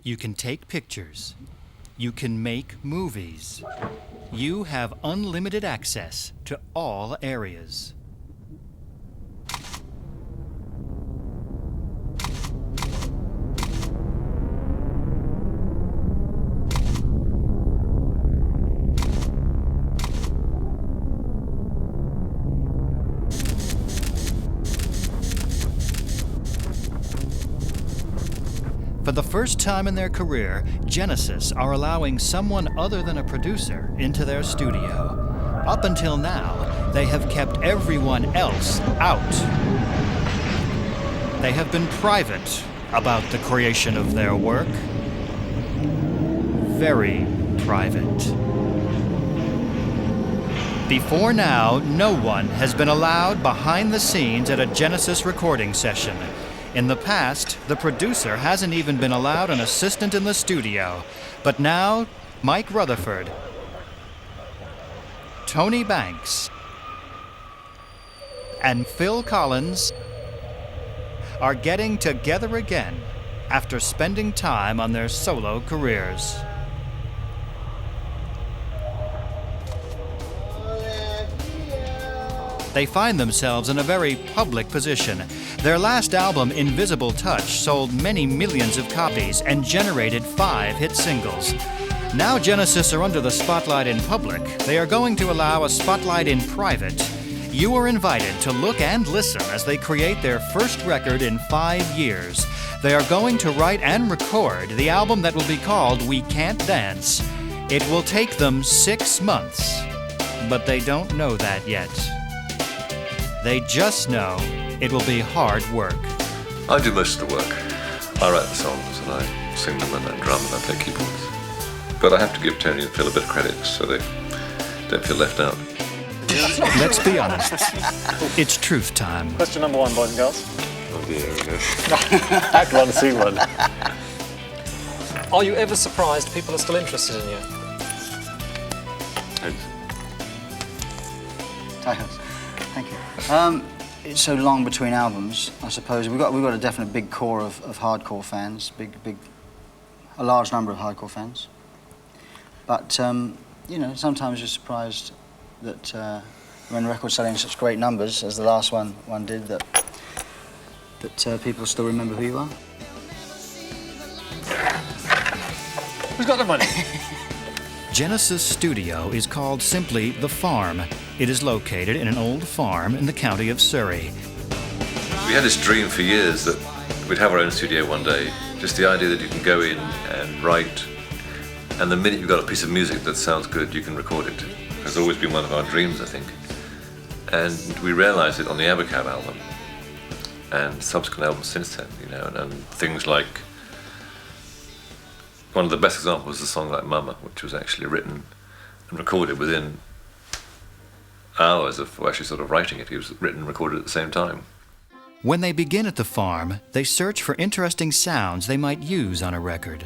You can take pictures. You can make movies. You have unlimited access to all areas. For the first time in their career, Genesis are allowing someone other than a producer into their studio. Up until now, they have kept everyone else out. They have been private about the creation of their work. Very private. Before now, no one has been allowed behind the scenes at a Genesis recording session. In the past, the producer hasn't even been allowed an assistant in the studio. But now, Mike Rutherford, Tony Banks, and Phil Collins are getting together again after spending time on their solo careers. They find themselves in a very public position. Their last album, Invisible Touch, sold many millions of copies and generated 5 hit singles. Now Genesis are under the spotlight in public. They are going to allow a spotlight in private. You are invited to look and listen as they create their first record in 5 years. They are going to write and record the album that will be called We Can't Dance. It will take them 6 months, but they don't know that yet. They just know it will be hard work. I do most of the work. I write the songs and I sing them and I drum and I play keyboards. But I have to give Tony and Phil a bit of credit so they don't feel left out. Let's be honest. It's truth time. Question number 1, boys and girls. Oh dear, here we go. Act 1, scene 1. Are you ever surprised people are still interested in you? Thank you. It's so long between albums, I suppose. We've got a definite big core of hardcore fans, a large number of hardcore fans. But you know, sometimes you're surprised that when a record's selling such great numbers as the last one did, that people still remember who you are. Who's got the money? Genesis Studio is called simply The Farm. It is located in an old farm in the county of Surrey. We had this dream for years that we'd have our own studio one day. Just the idea that you can go in and write, and the minute you've got a piece of music that sounds good, you can record it. It's always been one of our dreams, I think. And we realized it on the Abacab album and subsequent albums since then, you know, and things like, one of the best examples is a song like Mama, which was actually written and recorded within hours of actually sort of writing it. It was written and recorded at the same time. When they begin at the farm, they search for interesting sounds they might use on a record.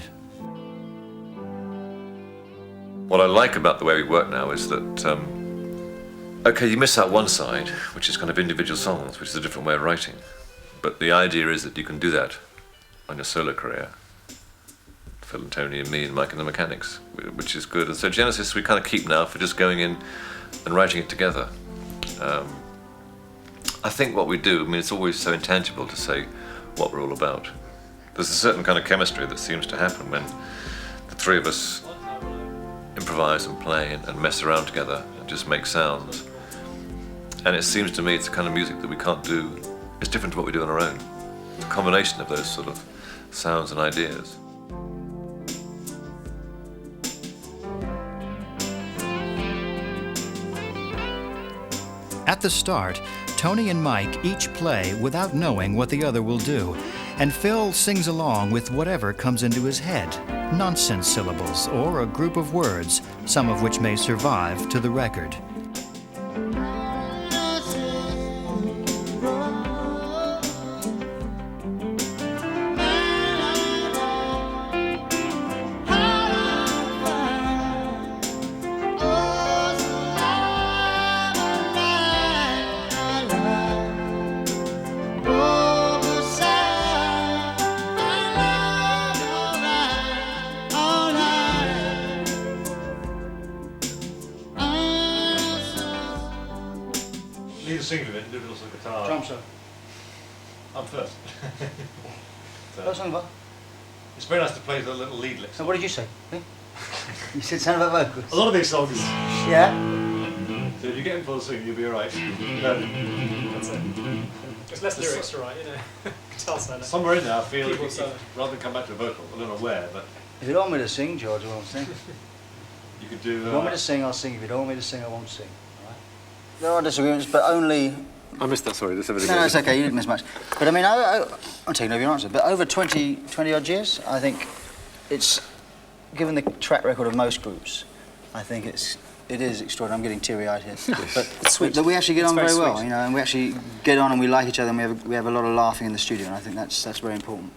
What I like about the way we work now is that, okay, you miss out one side, which is kind of individual songs, which is a different way of writing. But the idea is that you can do that on your solo career. Phil and Tony and me and Mike and the Mechanics, which is good. And so Genesis we kind of keep now for just going in and writing it together. I think what we do, I mean, it's always so intangible to say what we're all about. There's a certain kind of chemistry that seems to happen when the three of us improvise and play and mess around together and just make sounds. And it seems to me it's the kind of music that we can't do. It's different to what we do on our own. It's a combination of those sort of sounds and ideas. At the start, Tony and Mike each play without knowing what the other will do, and Phil sings along with whatever comes into his head, nonsense syllables or a group of words, some of which may survive to the record. sing with it and do a little sort of guitar. Drum solo. I'm first. First song, what? It's very nice to play the little lead licks. So what did you say? You said something about vocals. A lot of these songs, Yeah? so if you get in for the singing, you'll be alright. That's it. There's less lyrics to write, you know. Guitar solo. Somewhere in there, I feel Keyboard if, solo. rather than come back to a vocal, I don't know where, but If you don't want me to sing, George, I won't sing. you could do. If you want me to sing, I'll sing. If you don't want me to sing, I won't sing. All right? There are disagreements, but only... I missed that, sorry, there's everything. No, it's okay, you didn't miss much. But I mean, I'm taking over your answer, but over 20 odd years, I think it's, given the track record of most groups, I think it is extraordinary. I'm getting teary-eyed here. But It's sweet. that we actually get It's on very very well, sweet. you know, and we actually get on and we like each other and we have a lot of laughing in the studio, and I think that's very important.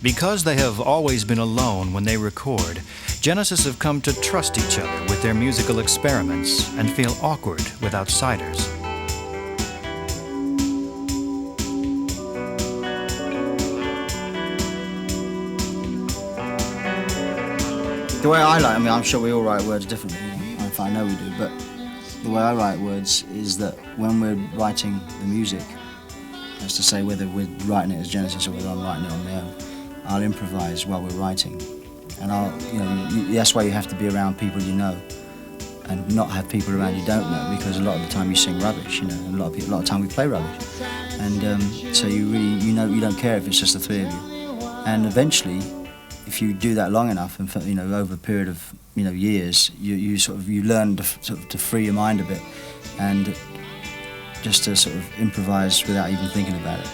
Because they have always been alone when they record, Genesis have come to trust each other with their musical experiments and feel awkward with outsiders. The way I mean, I'm sure we all write words differently, I know we do, but the way I write words is that when we're writing the music, that's to say whether we're writing it as Genesis or whether I'm writing it on my own, I'll improvise while we're writing. And that's why you have to be around people you know and not have people around you don't know, because a lot of the time you sing rubbish, you know, and a lot of time we play rubbish. And so you really, you don't care if it's just the three of you. And eventually, if you do that long enough, and over a period of years, you learn to free your mind a bit, and just to sort of improvise without even thinking about it.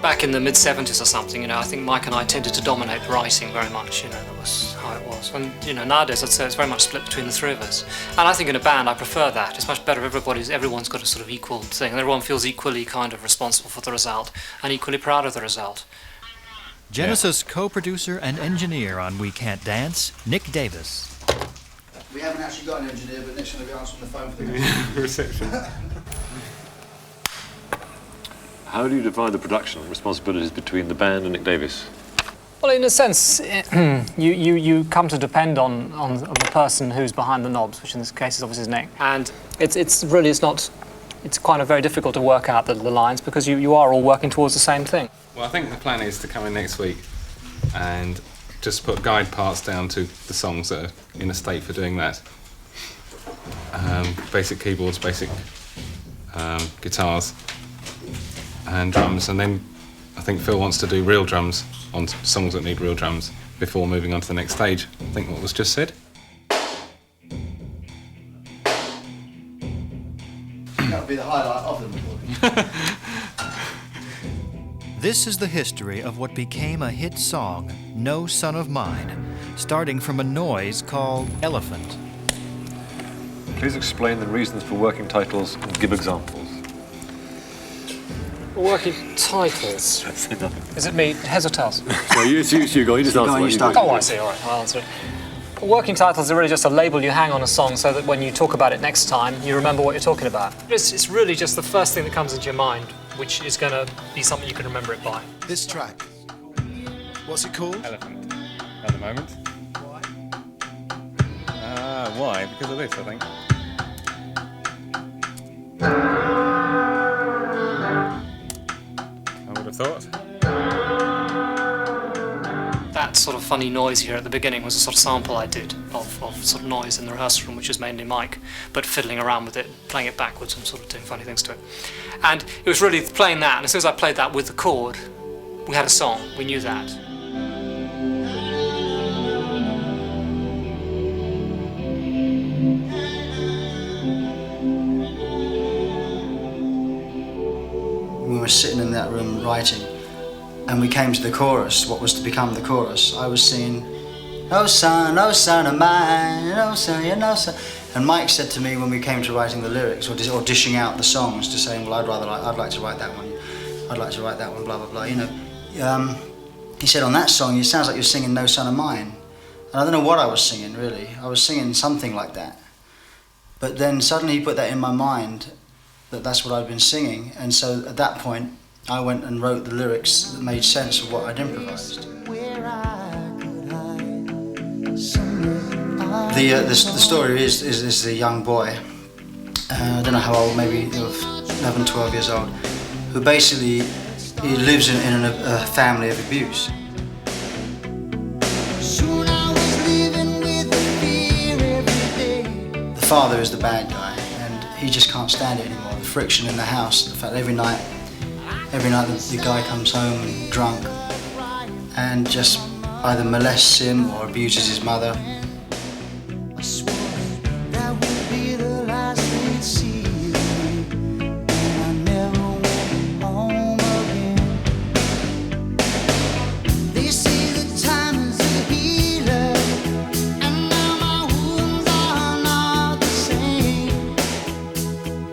Back in the mid-70s or something, I think Mike and I tended to dominate the writing very much, that was how it was. And, nowadays I'd say it's very much split between the three of us. And I think in a band I prefer that. It's much better if everyone's got a sort of equal thing, and everyone feels equally kind of responsible for the result, and equally proud of the result. Genesis co-producer and engineer on We Can't Dance, Nick Davis. We haven't actually got an engineer, but Nick's going to be answering the phone for the reception. How do you divide the production responsibilities between the band and Nick Davis? Well, in a sense, you come to depend on the person who's behind the knobs, which in this case is obviously Nick. And it's kind of very difficult to work out the lines, because you are all working towards the same thing. Well, I think the plan is to come in next week and just put guide parts down to the songs that are in a state for doing that. Basic keyboards, basic guitars and drums, and then I think Phil wants to do real drums on songs that need real drums before moving on to the next stage. I think what was just said. That would be the highlight of the recording. This is the history of what became a hit song, No Son of Mine, starting from a noise called Elephant. Please explain the reasons for working titles and give examples. Working titles. Say nothing. Is it me? Heads or tails? No, you go. You just answer. on, you what start. do. Oh, I see. All right, I'll answer it. Working titles are really just a label you hang on a song so that when you talk about it next time, you remember what you're talking about. It's really just the first thing that comes into your mind, which is going to be something you can remember it by. This track, what's it called? Elephant at the moment. Why? Why? Because of this, I think. I would have thought. That sort of funny noise here at the beginning was a sort of sample I did of sort of noise in the rehearsal room, which was mainly Mike, but fiddling around with it, playing it backwards and sort of doing funny things to it. And it was really playing that, and as soon as I played that with the chord, we had a song, we knew that. We were sitting in that room writing, and we came to the chorus, what was to become the chorus. I was singing, "No son of mine, no son, yeah, no son." And Mike said to me when we came to writing the lyrics, or dishing out the songs, to saying, "Well, I'd like to write that one. I'd like to write that one, blah blah blah." He said, "On that song, it sounds like you're singing 'No Son of Mine.'" And I don't know what I was singing, really. I was singing something like that. But then suddenly he put that in my mind, that that's what I'd been singing. And so at that point, I went and wrote the lyrics that made sense of what I'd improvised. The story is the young boy, I don't know how old, maybe 11, 12 years old, who basically he lives in a family of abuse. The father is the bad guy, and he just can't stand it anymore. The friction in the house, the fact every night the guy comes home drunk and just either molests him or abuses his mother.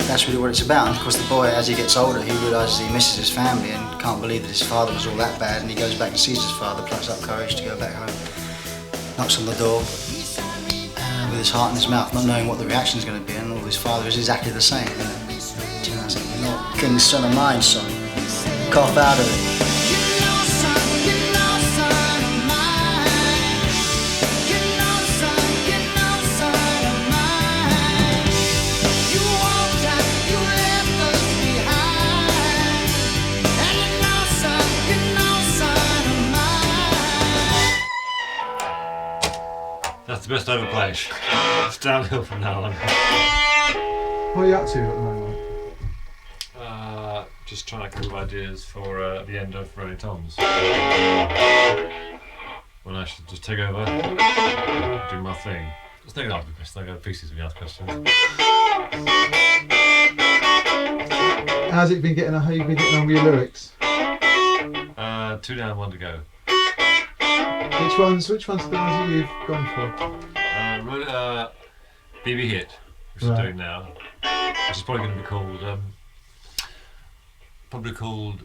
That's really what it's about. And of course the boy, as he gets older, he realises he misses his family and can't believe that his father was all that bad, and he goes back and sees his father, plucks up courage to go back home, knocks on the door with his heart in his mouth, not knowing what the reaction is going to be, and all his father is exactly the same. And turns out, you're not king's son of mine, son. Cough out of it. That's the best overplay. It's downhill from now on. What are you up to at the moment? Just trying to come up with ideas for the end of Rolling Toms. When I should just take over, do my thing. Just think I'll be questions. I go to pieces if you ask questions. How you been getting on with your lyrics? 2 down, 1 to go. Which ones are the ones that you've gone for? BB Hit, which I'm doing now, which is probably going to be called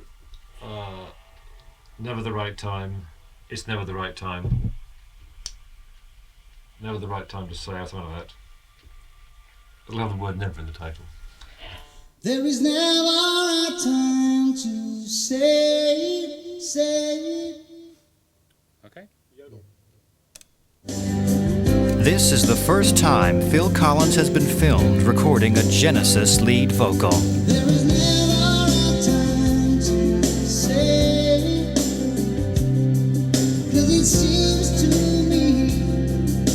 Never the Right Time. It's never the right time. Never the right time to say, or something like that. It'll have the word never in the title. There is never a time to say. Okay. This is the first time Phil Collins has been filmed recording a Genesis lead vocal. There is never a time to say, 'cause it seems to me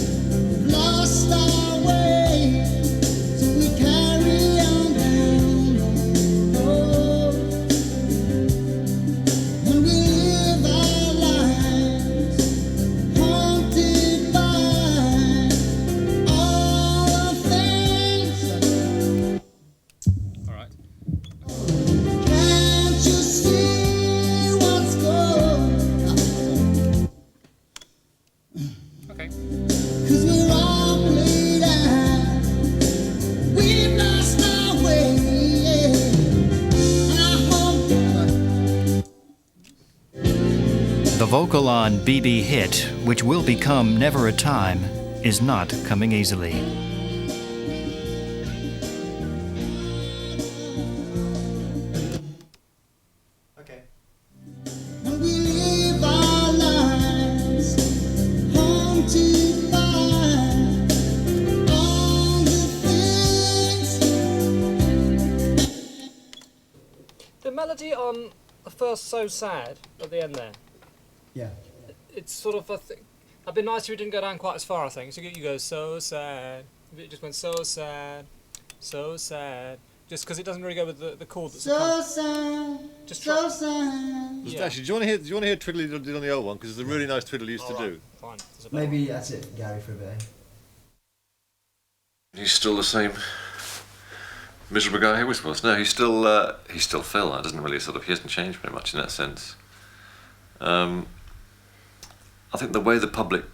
we've lost our way, so we carry on down the road, and we live our lives haunted by all the things. All right. Can't you see what's going on? Okay. 'Cause we're all played out. We've lost our way. And I hope The vocal on BB Hit, which will become Never a Time, is not coming easily. Okay. and we live our lives haunted by all the things. The melody on the first So Sad at the end there, Yeah. it's sort of, I'd be nice if you didn't go down quite as far, I think. So you go so sad, it just went so sad, just because it doesn't really go with the chord that's So sad, Just so try- sad. Yeah. Actually, do you want to hear Twiddly did on the old one? Because it's a really nice twiddle he used to do. Fine. There's a better Maybe that's it, Gary, for a bit. He's still the same miserable guy he always was. No, he's still Phil. That doesn't really he hasn't changed very much in that sense. I think the way the public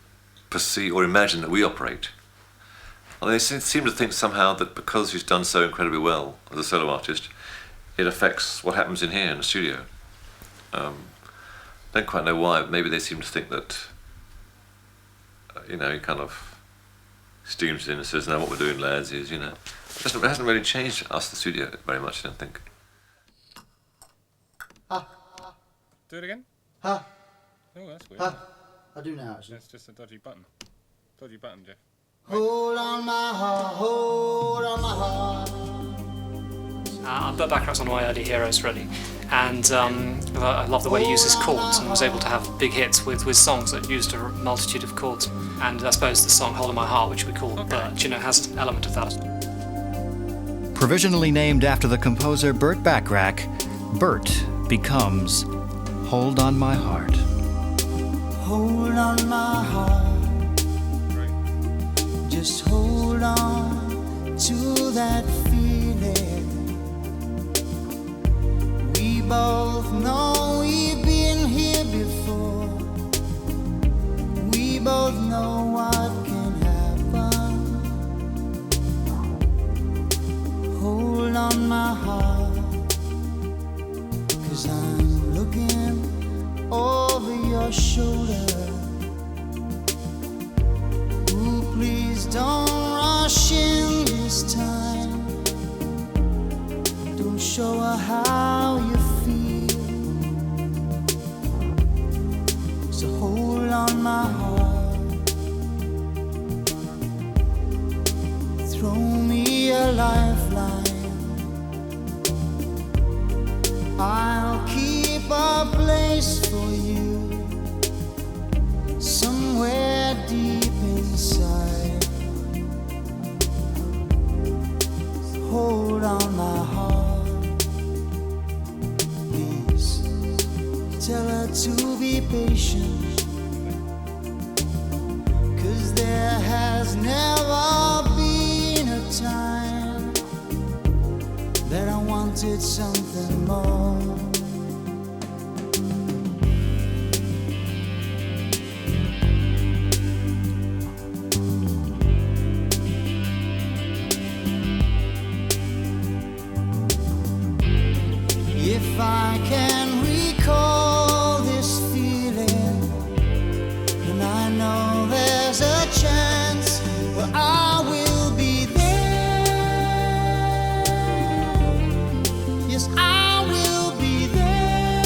perceive or imagine that we operate, they seem to think somehow that because he's done so incredibly well as a solo artist, it affects what happens in here in the studio. Don't quite know why, but maybe they seem to think that you know, he kind of steams in and says, "Now what we're doing, lads, is, you know," it hasn't really changed us, the studio, very much, I don't think. Do it again. Huh? Oh, that's weird. Huh? I do now, actually. That's just a dodgy button. Dodgy button, Jeff. Hold on my heart, hold on my heart. I put backgrounds on my early heroes, really, and I love the way he uses chords and was able to have big hits with songs that used a multitude of chords. And I suppose the song "Hold on My Heart," which we call Bert, you know, has an element of that. Provisionally named after the composer Burt Bacharach, Bert becomes "Hold on My Heart." Hold on my heart, just hold on to that feeling. We both know we've been here before. We both know what can happen. Hold on my heart, 'cause I'm looking over your shoulder. Ooh, please don't rush in this time. Don't show her how you feel. So hold on my heart. Throw me a lifeline. I'll keep a place for you somewhere deep inside. Hold on my heart, please. Tell her to be patient, 'cause there has never been a time that I wanted something more. If I can recall this feeling, then I know there's a chance where I will be there. Yes, I will be there.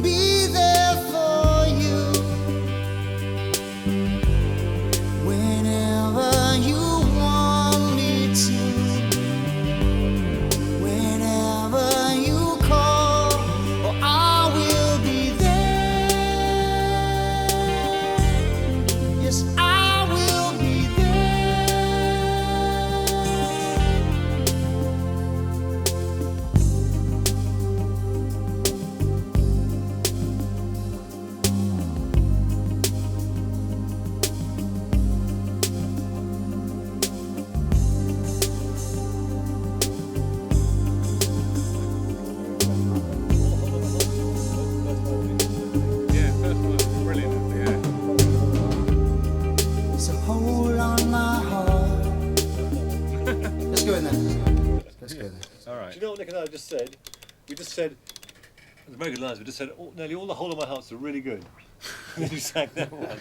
Be there for you whenever you want me to. Whenever you call, oh, I will be there. Yes, I will be Yeah, first one was brilliant. Yeah. So hold on my heart. Let's go in there. Let's go in there. All right. Do you know what Nick and I just said? We just said, the very good lines, we just said nearly all the Whole of My Hearts are really good. And then you sang that one.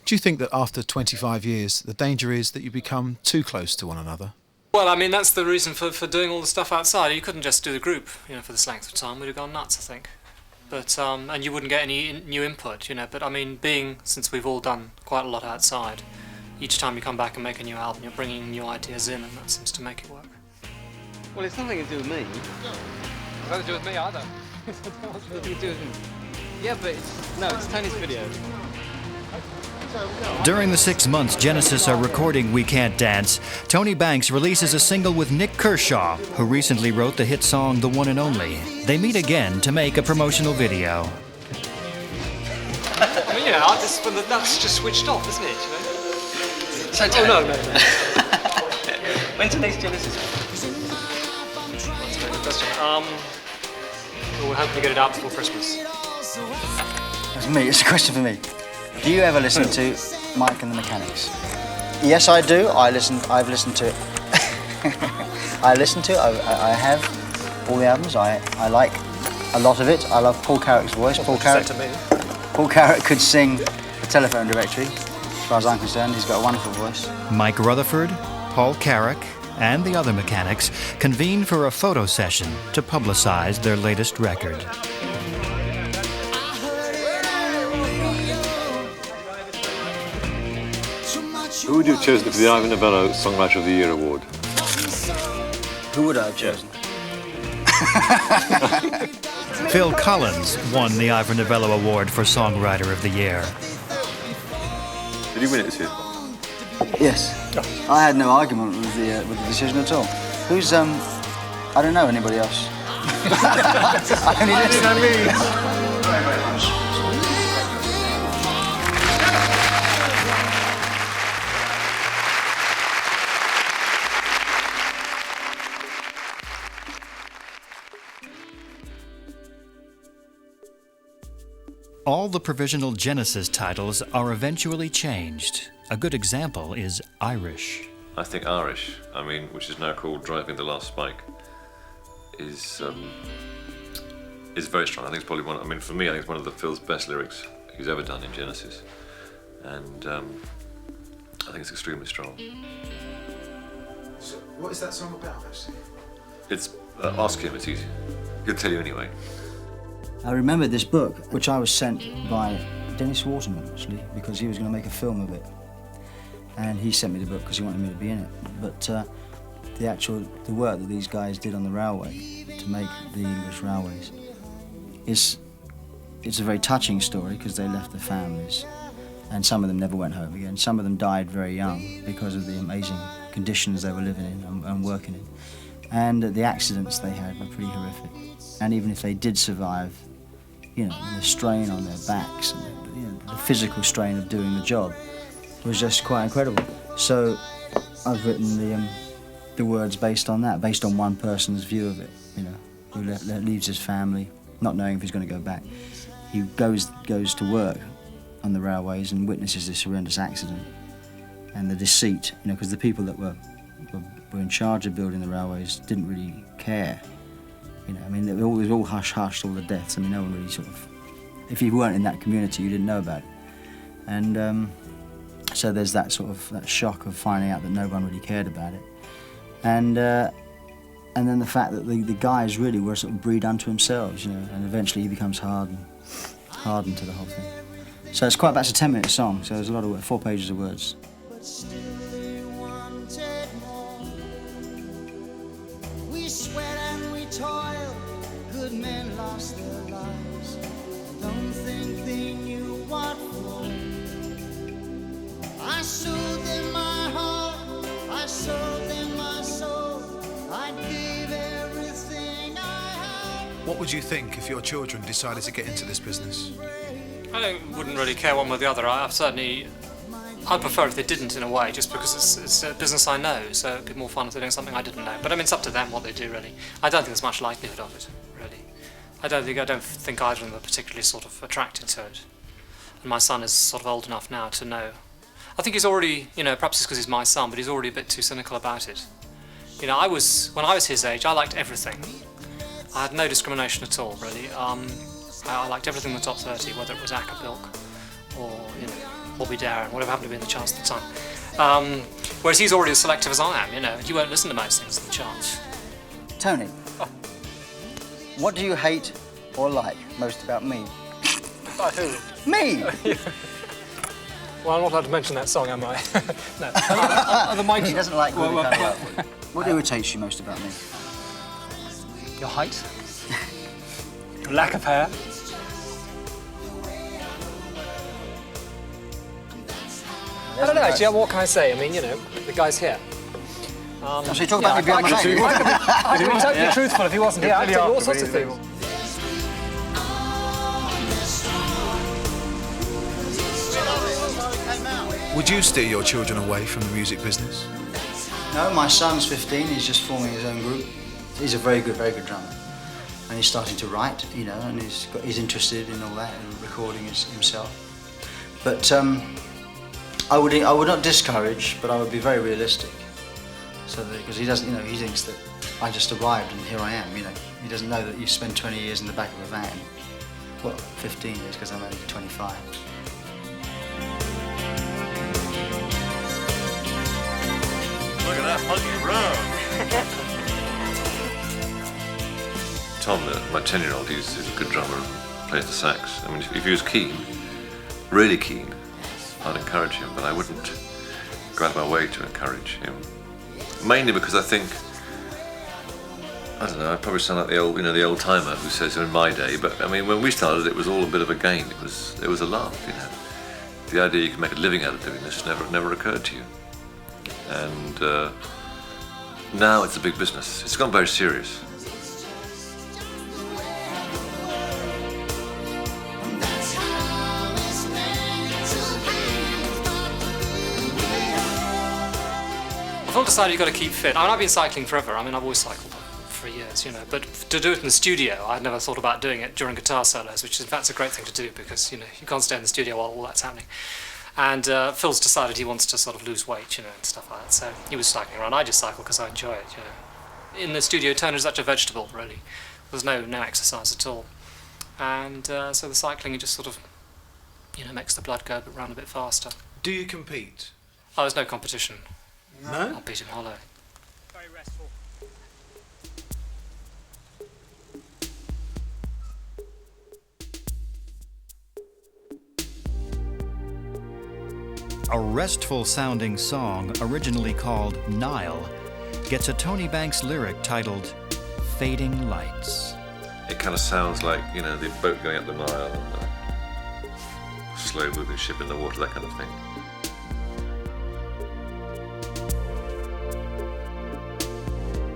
Do you think that after 25 years, the danger is that you become too close to one another? Well, I mean, that's the reason for doing all the stuff outside. You couldn't just do the group, you know, for this length of time. We'd have gone nuts, I think. But and you wouldn't get any new input, you know. But I mean, since we've all done quite a lot outside, each time you come back and make a new album, you're bringing new ideas in, and that seems to make it work. Well, it's nothing to do with me. It's nothing to do with me either. It's nothing to do with me. Yeah, but it's Tony's video. During the 6 months Genesis are recording We Can't Dance, Tony Banks releases a single with Nick Kershaw, who recently wrote the hit song The One and Only. They meet again to make a promotional video. I mean, yeah, that's just switched off, isn't it? You know? So, Oh no. When's the next Genesis? That's a very good question. Well, we're hoping to get it out before Christmas. That's me. It's a question for me. Do you ever listen to Mike and the Mechanics? Yes, I do. I've listened to it. I listen to it. I have all the albums. I like a lot of it. I love Paul Carrick's voice. Paul Carrick could sing the Telephone Directory. As far as I'm concerned, he's got a wonderful voice. Mike Rutherford, Paul Carrick, and the other mechanics convened for a photo session to publicize their latest record. Who would you have chosen for the Ivan Novello Songwriter of the Year award? Who would I have chosen? Phil Collins won the Ivor Novello Award for Songwriter of the Year. Did he win it this year? Yes. I had no argument with the decision at all. Who's I don't know anybody else. I only listen. All the provisional Genesis titles are eventually changed. A good example is Irish. I think Irish, which is now called Driving the Last Spike, is very strong. I think it's probably for me, I think it's one of Phil's best lyrics he's ever done in Genesis. And I think it's extremely strong. So what is that song about, actually? It's, ask him, it's easy. He'll tell you anyway. I remember this book, which I was sent by Dennis Waterman, actually, because he was going to make a film of it. And he sent me the book because he wanted me to be in it. But the work that these guys did on the railway to make the English railways it's a very touching story because they left their families, and some of them never went home again. Some of them died very young because of the amazing conditions they were living in and working in. And the accidents they had were pretty horrific. And even if they did survive, the strain on their backs and the physical strain of doing the job was just quite incredible. So I've written the words based on that, based on one person's view of it, who leaves his family, not knowing if he's going to go back. He goes to work on the railways and witnesses this horrendous accident and the deceit, because the people that were in charge of building the railways didn't really care. It was all hush-hush, all the deaths. No one really if you weren't in that community, you didn't know about it. And so there's that shock of finding out that no one really cared about it. And then the fact that the guys really were sort of breed unto themselves, and eventually he becomes hardened to the whole thing. So it's it's a 10-minute song, so there's a lot of 4 pages of words. But still we wanted more. We sweat and we toil, good men lost their lives. Don't think they knew what for. I sold them my heart, I sold them my soul, I gave everything I had. What would you think if your children decided to get into this business? I wouldn't really care one way or the other. I'd prefer if they didn't, in a way, just because it's a business I know, so it'd be more fun if they're doing something I didn't know. But it's up to them what they do, really. I don't think there's much likelihood of it, really. I don't think either of them are particularly attracted to it. And my son is old enough now to know. I think he's already, perhaps it's because he's my son, but he's already a bit too cynical about it. When I was his age, I liked everything. I had no discrimination at all, really. I liked everything in the top 30, whether it was Acapulco or, Bobby Darin, whatever happened to be in the charts at the time. Whereas he's already as selective as I am, He won't listen to most things in the charts. Tony, what do you hate or like most about me? About who? Me! Well, I'm not allowed to mention that song, am I? No. He doesn't like me. What irritates you most about me? Your height. Your lack of hair. I don't know, actually, what can I say? The guy's here. So you talk about me beyond my name. I'd be totally truthful if he wasn't here. I'd tell you all sorts of things. Would you steer your children away from the music business? No, my son's 15, he's just forming his own group. He's a very good drummer. And he's starting to write, and he's interested in all that and recording himself. But I would not discourage, but I would be very realistic. So that, because he doesn't, he thinks that I just arrived and here I am, you know. He doesn't know that you spend 20 years in the back of a van. Well, 15 years, because I'm only 25. Look at that funky road. Tom, my 10-year-old, he's a good drummer and plays the sax. I mean, if he was keen, really keen, I'd encourage him, but I wouldn't go out of my way to encourage him. Mainly because I think, I don't know, I probably sound like the old timer who says in my day, but I mean, when we started, it was all a bit of a game. It was a laugh, you know. The idea you could make a living out of doing this never occurred to you. And now it's a big business. It's gone very serious. I've all decided you've got to keep fit. I mean, I've been cycling forever. I mean, I've always cycled for years, you know. But to do it in the studio, I'd never thought about doing it during guitar solos, which in fact is a great thing to do because, you know, you can't stay in the studio while all that's happening. And Phil's decided he wants to sort of lose weight, you know, and stuff like that. So he was cycling around. I just cycle because I enjoy it, you know. In the studio, Turner's such a vegetable, really. There's no exercise at all. And so the cycling, it just sort of, you know, makes the blood go round a bit faster. Do you compete? Oh, there's no competition. No? I'll beat him hollow. Very restful. A restful-sounding song, originally called Nile, gets a Tony Banks lyric titled Fading Lights. It kind of sounds like, you know, the boat going up the Nile and the slow-moving ship in the water, that kind of thing.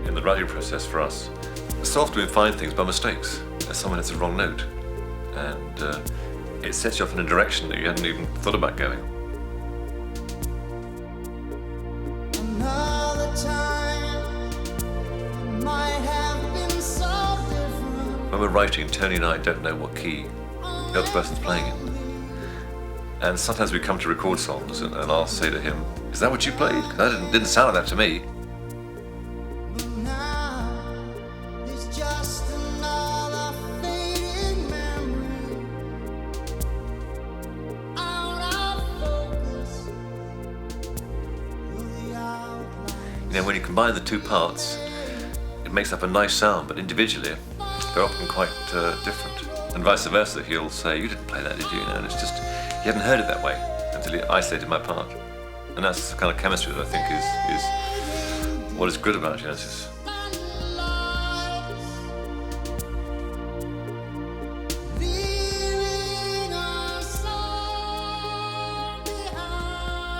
In the writing process for us, so often we find things by mistakes. Someone hits the wrong note, and it sets you off in a direction that you hadn't even thought about going. Another time it might have been so different. When we're writing, Tony and I don't know what key the other person's playing in. And sometimes we come to record songs and I'll say to him, "Is that what you played? 'Cause that didn't sound like that to me." You know, when you combine the two parts, it makes up a nice sound, but individually, they're often quite different. And vice versa, he'll say, "You didn't play that, did you?" And it's just, he hadn't heard it that way until he isolated my part. And that's the kind of chemistry that I think is what is good about Genesis.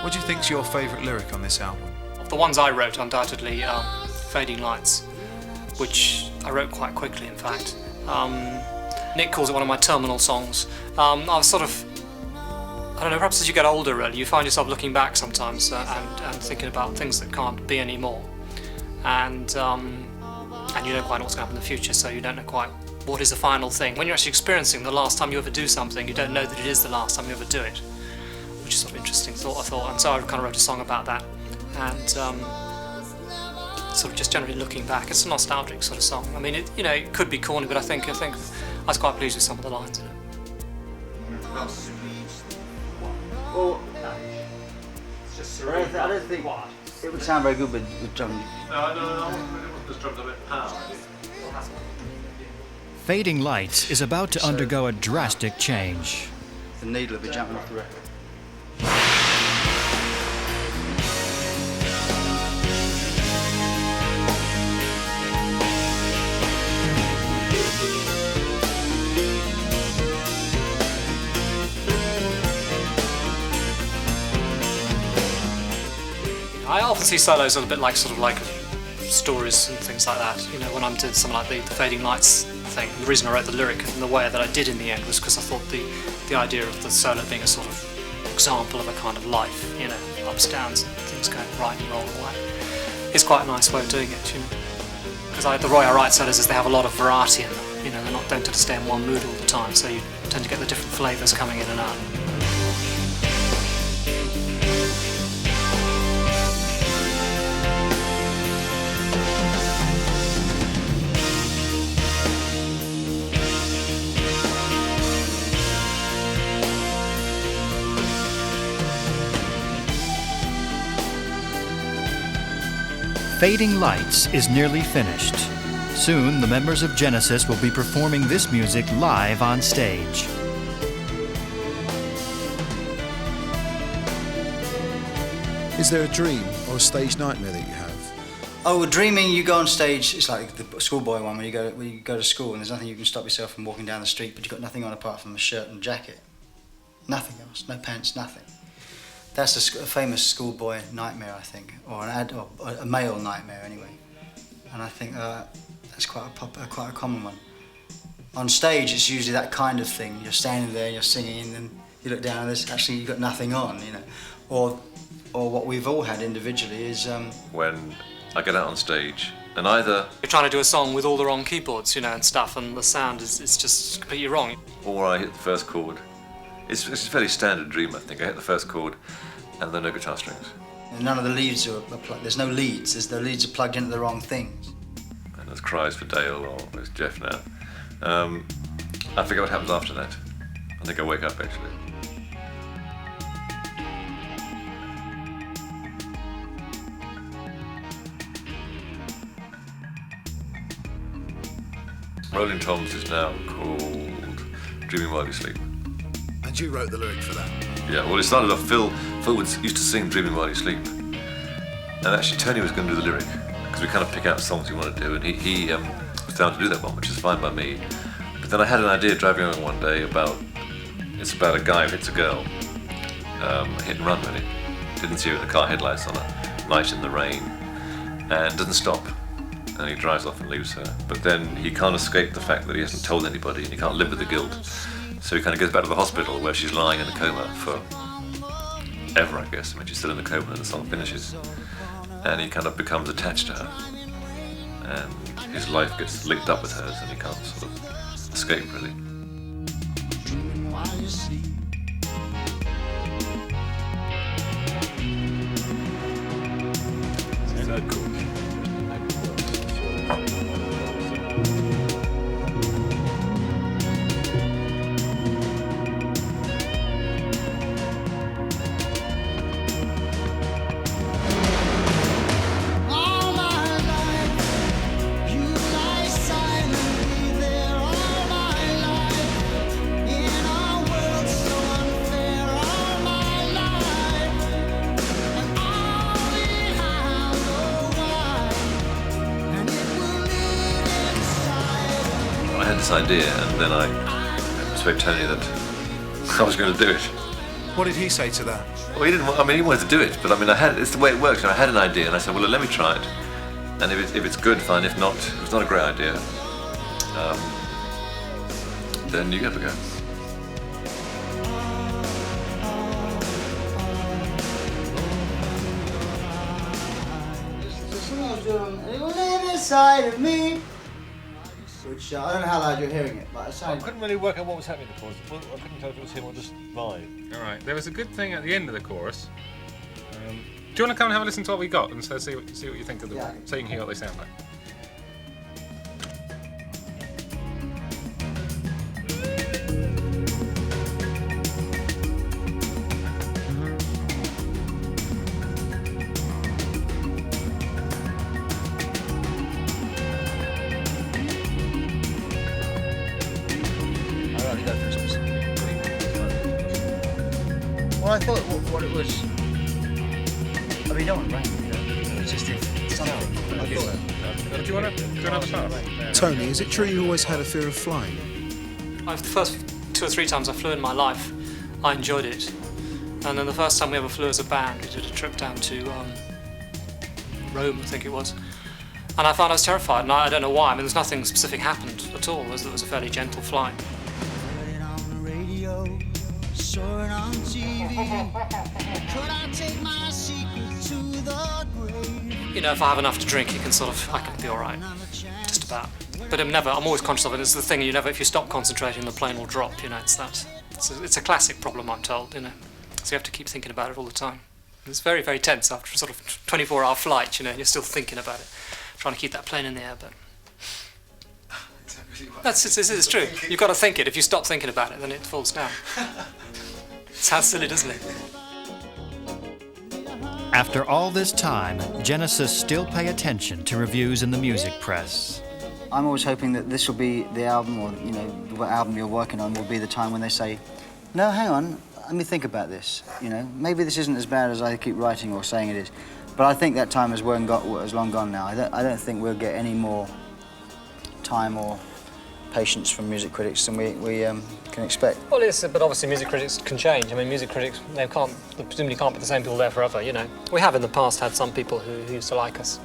What do you think's your favourite lyric on this album? The ones I wrote, undoubtedly, Fading Lights, which I wrote quite quickly, in fact. Nick calls it one of my terminal songs. I was sort of, I don't know, perhaps as you get older, really, you find yourself looking back sometimes and thinking about things that can't be anymore. And you don't quite know what's going to happen in the future, so you don't know quite what is the final thing. When you're actually experiencing the last time you ever do something, you don't know that it is the last time you ever do it, which is sort of an interesting thought, I thought. And so I kind of wrote a song about that. And sort of just generally looking back, it's a nostalgic sort of song. I mean, it, you know, it could be corny, but I think I was quite pleased with some of the lines in it. Well, I don't think it would sound very good with drum. No, I want this drums a bit power. Fading Lights is about to undergo a drastic change. The needle will be jumping off the record. I often see solos as a bit like sort of like stories and things like that. You know, when I'm doing something like the Fading Lights thing, the reason I wrote the lyric in the way that I did in the end was because I thought the idea of the solo being a sort of example of a kind of life, you know, ups, downs, and things going right and wrong and all that, is quite a nice way of doing it, you know. Because the way I write solos is they have a lot of variety in them. You know, they don't tend to stay in one mood all the time, so you tend to get the different flavours coming in and out. Fading Lights is nearly finished. Soon, the members of Genesis will be performing this music live on stage. Is there a dream or a stage nightmare that you have? Oh, dreaming, you go on stage, it's like the schoolboy one when you go to school and there's nothing you can stop yourself from walking down the street, but you've got nothing on apart from a shirt and jacket. Nothing else, no pants, nothing. That's a famous schoolboy nightmare, I think, or a male nightmare anyway. And I think that's quite a common one. On stage, it's usually that kind of thing. You're standing there, you're singing, and then you look down and there's actually you've got nothing on, you know. Or what we've all had individually is when I get out on stage and either You're trying to do a song with all the wrong keyboards, you know, and stuff, and the sound is just completely wrong. or I hit the first chord. It's a fairly standard dream, I think. I hit the first chord and there are no guitar strings. none of the leads are plugged. There's no leads. The leads are plugged into the wrong things. And there's cries for Dale or it's Jeff now. I forget what happens after that. I think I wake up actually. Rolling Toms is now called Dreaming While You Sleep. And you wrote the lyric for that? Yeah, well it started off, Phil used to sing Dreaming While You Sleep. And actually Tony was going to do the lyric, because we kind of pick out songs we want to do, and he was down to do that one, which is fine by me. But then I had an idea driving along one day it's about a guy who hits a girl, hit and run really. Didn't see her in the car headlights on a night in the rain, and doesn't stop. And he drives off and leaves her. But then he can't escape the fact that he hasn't told anybody and he can't live with the guilt. So he kind of goes back to the hospital where she's lying in a coma for ever, I guess. I mean, she's still in the coma and the song finishes. And he kind of becomes attached to her. And his life gets linked up with hers and he can't sort of escape, really. So cool. Idea, and then I persuaded Tony that I was going to do it. What did he say to that? Well, he didn't. I mean, he wanted to do it, but I mean, it's the way it works. I had an idea, and I said, "Well, let me try it, and if it's good, fine. If not, if it's not a great idea, then you have a go." It will live inside of me. Which I don't know how loud you're hearing it, but I couldn't really work out what was happening in the chorus. Well, I couldn't tell if it was him or just vibe. All right, there was a good thing at the end of the chorus. Do you want to come and have a listen to what we got and so see what you think of the so you can hear what they sound like? Well, I thought what it was. I mean, you don't want rain, you know. It's just something. I thought. Do you want to do another part? Tony, is it true you always had a fear of flying? The first 2 or 3 times I flew in my life, I enjoyed it. And then the first time we ever flew as a band, we did a trip down to Rome, I think it was. And I found I was terrified, and I don't know why. I mean, there's nothing specific happened at all. It was a fairly gentle flight. Saw it on TV. Could I take my secret to the grave? You know, if I have enough to drink, I can be all right, just about. But I'm always conscious of it. It's the thing, if you stop concentrating, the plane will drop. You know, it's a classic problem, I'm told. You know, so you have to keep thinking about it all the time. It's very, very tense after a sort of 24-hour flight. You know, you're still thinking about it, trying to keep that plane in the air, but. It's true. You've got to think it. If you stop thinking about it, then it falls down. Sounds silly, doesn't it? After all this time, Genesis still pay attention to reviews in the music press. I'm always hoping that this will be the album, or what album you're working on will be the time when they say, no, hang on, let me think about this. Maybe this isn't as bad as I keep writing or saying it is. But I think that time has long gone now. I don't think we'll get any more time or patience from music critics than we can expect. Well, yes, but obviously music critics can change. I mean, music critics, they presumably can't be the same people there forever, We have in the past had some people who used to like us,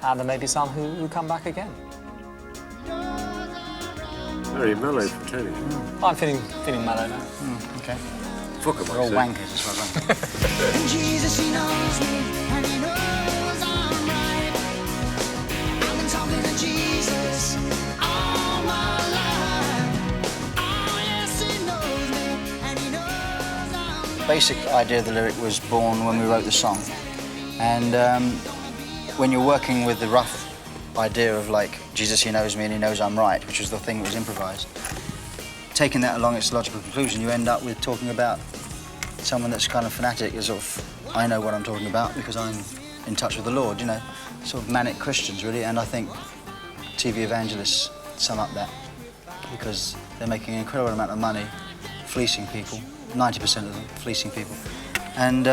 and there may be some who come back again. Very mellow from Tony. I'm feeling mellow now. Okay. Fuck 'em, We're all I say. wankers as well, aren't we? Jesus, he knows me, and he knows I'm right. I've been talking to Jesus all my life. Oh, yes, he knows me, and he knows I'm right. Basic idea of the lyric was born when we wrote the song. And when you're working with the rough idea of like, Jesus, he knows me and he knows I'm right, which was the thing that was improvised, taking that along its logical conclusion, you end up with talking about someone that's kind of fanatic, is sort of, I know what I'm talking about because I'm in touch with the Lord, sort of manic Christians, really. And I think TV evangelists sum up that because they're making an incredible amount of money fleecing people, 90% of them fleecing people. And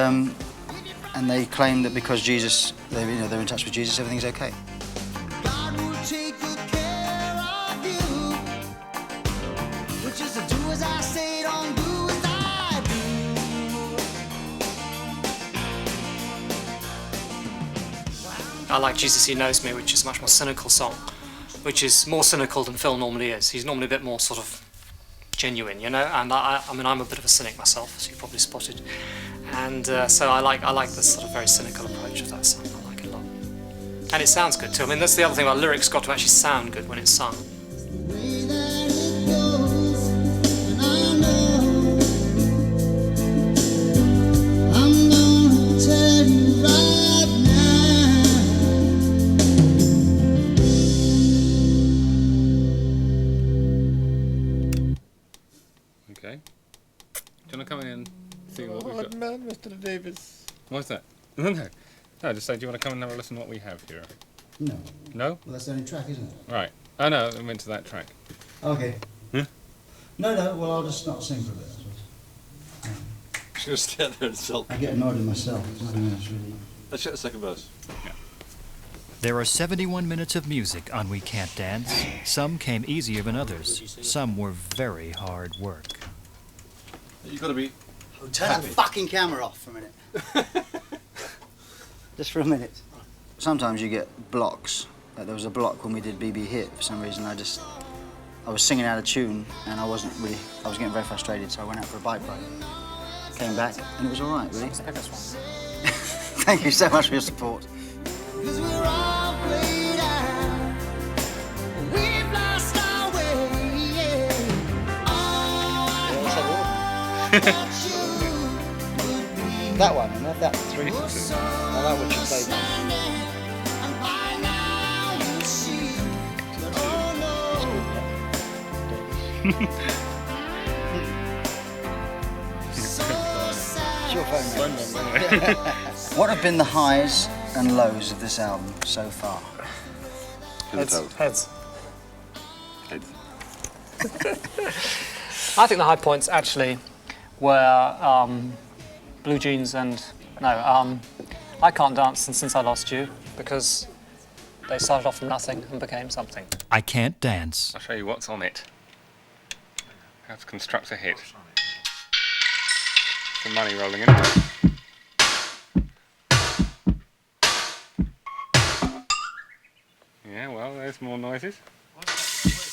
they claim that because Jesus, they're in touch with Jesus, everything's okay. God will take good care of you. Which is to do as I say, don't do as I do. I like Jesus, He Knows Me, which is a much more cynical song, which is more cynical than Phil normally is. He's normally a bit more sort of genuine, And I mean, I'm a bit of a cynic myself, as you probably spotted. And so I like this sort of very cynical approach of that song. I like it a lot. And it sounds good too. I mean, that's the other thing about lyrics, got to actually sound good when it's sung. The way that it goes, and I know I'm gonna tell you right Okay. Do you want to come in and see what we've got? Man, Mr. Davis. What's that? No, just say, do you want to come and have a listen to what we have here? No. No? Well, that's the only track, isn't it? Right. Oh no, I went to that track. Okay. Huh? No, well, I'll just not sing for a bit. Just gonna stand there and sulk. I get annoyed with myself. It's nothing else, really. Let's check the second verse. There are 71 minutes of music on We Can't Dance. Some came easier than others. Some were very hard work. You gotta be. Turn the fucking camera off for a minute. Just for a minute. Sometimes you get blocks. Like there was a block when we did BB Hit for some reason. I was singing out of tune and I was getting very frustrated, so I went out for a bike ride. Came back and it was all right, really. Thank you so much for your support. 'Cause we're all played out. We've lost our way. Yeah. Oh, I thought you would be That one, not that 3. oh, so I like what you played. understanding. And by now you see that, so sad. It's your phone. What have been the highs and lows of this album so far? Heads. Heads. I think the high points actually were Blue Jeans and I Can't Dance Since I Lost You, because they started off from nothing and became something. I Can't Dance. I'll show you what's on it. How to construct a hit. Some money rolling in. Yeah, well, there's more noises. It's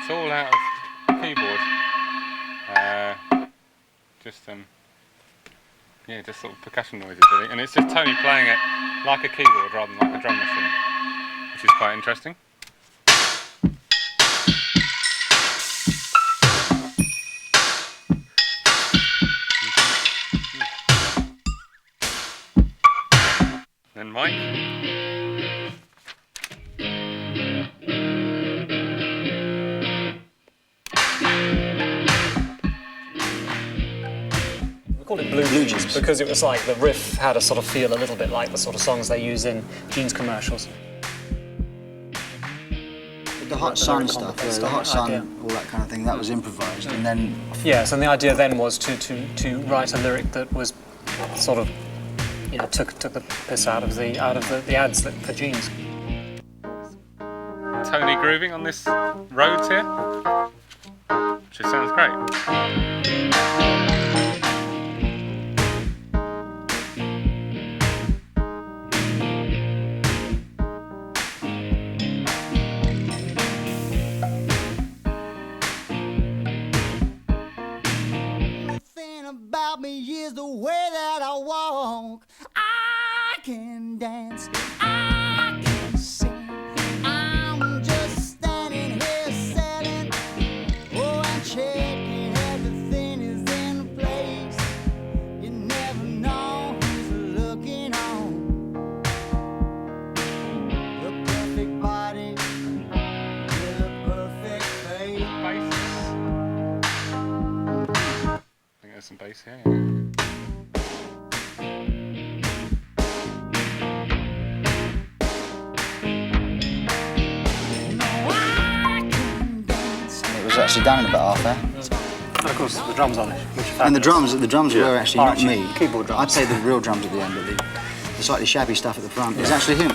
all out of keyboard. Just sort of percussion noises, really. And it's just Tony playing it like a keyboard rather than like a drum machine, which is quite interesting. Then Mike. We call it Blue Blue Jeans, Jeans. because it was like the riff had a sort of feel a little bit like the sort of songs they use in Jeans commercials. The Hot Sun stuff, the Hot Sun, all that kind of thing, that was improvised, and then... Yes, and the idea then was to write a lyric that was sort of, you know, took the piss out of the ads for Jeans. Tony grooving on this roads here, which just sounds great. Nothing about me is the way that I walk. I can dance, I can sing. I'm just standing here selling. Oh, I'm checking everything is in place. You never know who's looking on. The perfect body with a perfect face. I think there's some bass here. Yeah. It was actually done in about half hour. And of course, the drums on it, which are And the fabulous. drums were actually not me. Keyboard drums. I played the real drums at the end, but the slightly shabby stuff at the front is actually him.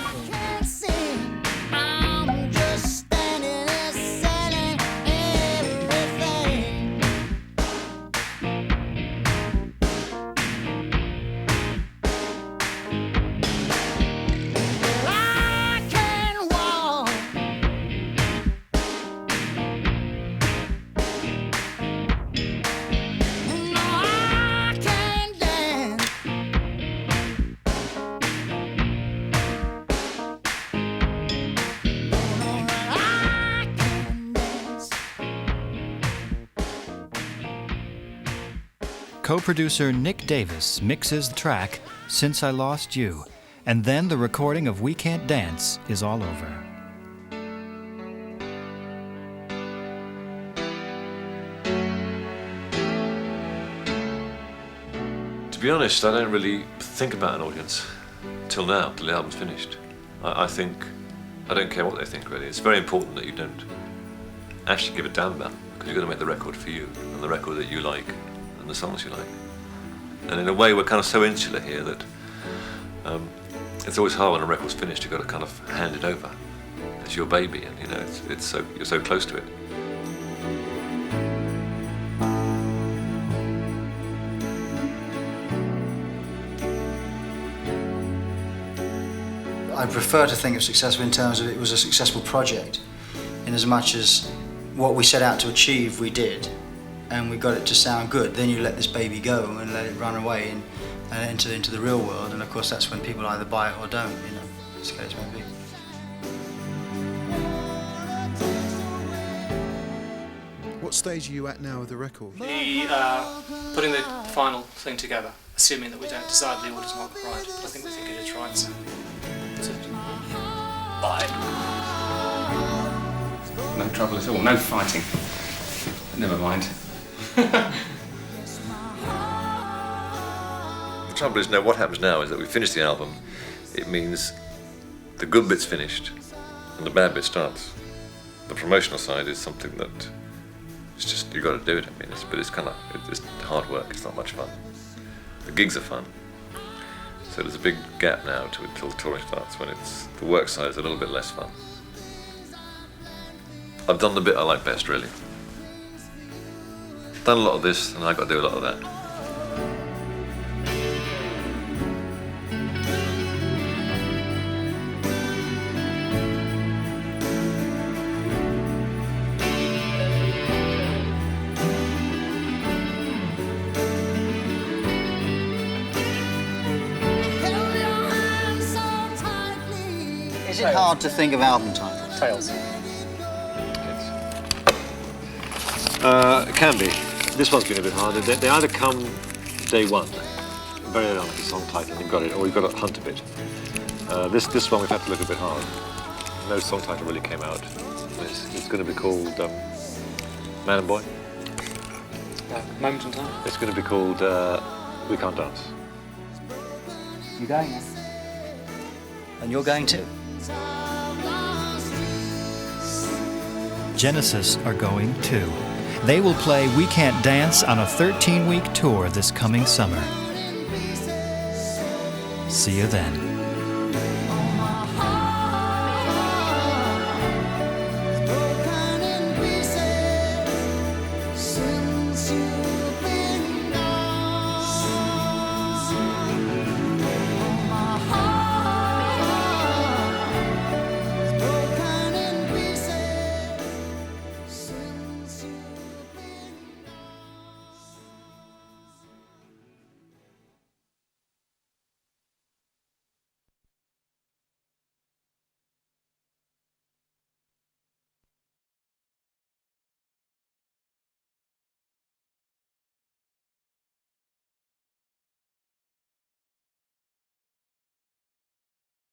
I'm just standing there selling everything. I can walk. No, I can dance. I can dance. Co-producer Nick Davis mixes the track Since I Lost You, and then the recording of We Can't Dance is all over. To be honest, I don't really think about an audience till now, till the album's finished. I think, I don't care what they think really. It's very important that you don't actually give a damn about them, because you've got to make the record for you, and the record that you like, and the songs you like. And in a way, we're kind of so insular here that it's always hard when a record's finished. You've got to kind of hand it over. It's your baby, and you know, you're so close to it. I prefer to think of successful in terms of it was a successful project, in as much as what we set out to achieve we did, and we got it to sound good. Then you let this baby go and let it run away and enter into the real world, and of course that's when people either buy it or don't, you know, as the case may be. What stage are you at now with the record? Putting the final thing together, assuming that we don't decide the order's not right, but I think we think it is right, so that's it. Bye. No trouble at all, no fighting. Never mind. The trouble is, now what happens now is that we finish the album. It means the good bit's finished and the bad bit starts. The promotional side is something that it's just, you got to do it. I mean, it's hard work. It's not much fun. The gigs are fun. So there's a big gap now until touring starts, when the work side is a little bit less fun. I've done the bit I like best, really. Done a lot of this, and I've got to do a lot of that. Is it hard to think of album titles? Tails. It can be. This one's been a bit harder. They either come day one, very early on, like a song title, and you've got it, or you've got to hunt a bit. This one we've had to look a bit hard. No song title really came out. It's going to be called Man and Boy. Moment in time. It's going to be called We can't dance. You're going now. And you're going too. Genesis are going too. They will play We Can't Dance on a 13-week tour this coming summer. See you then.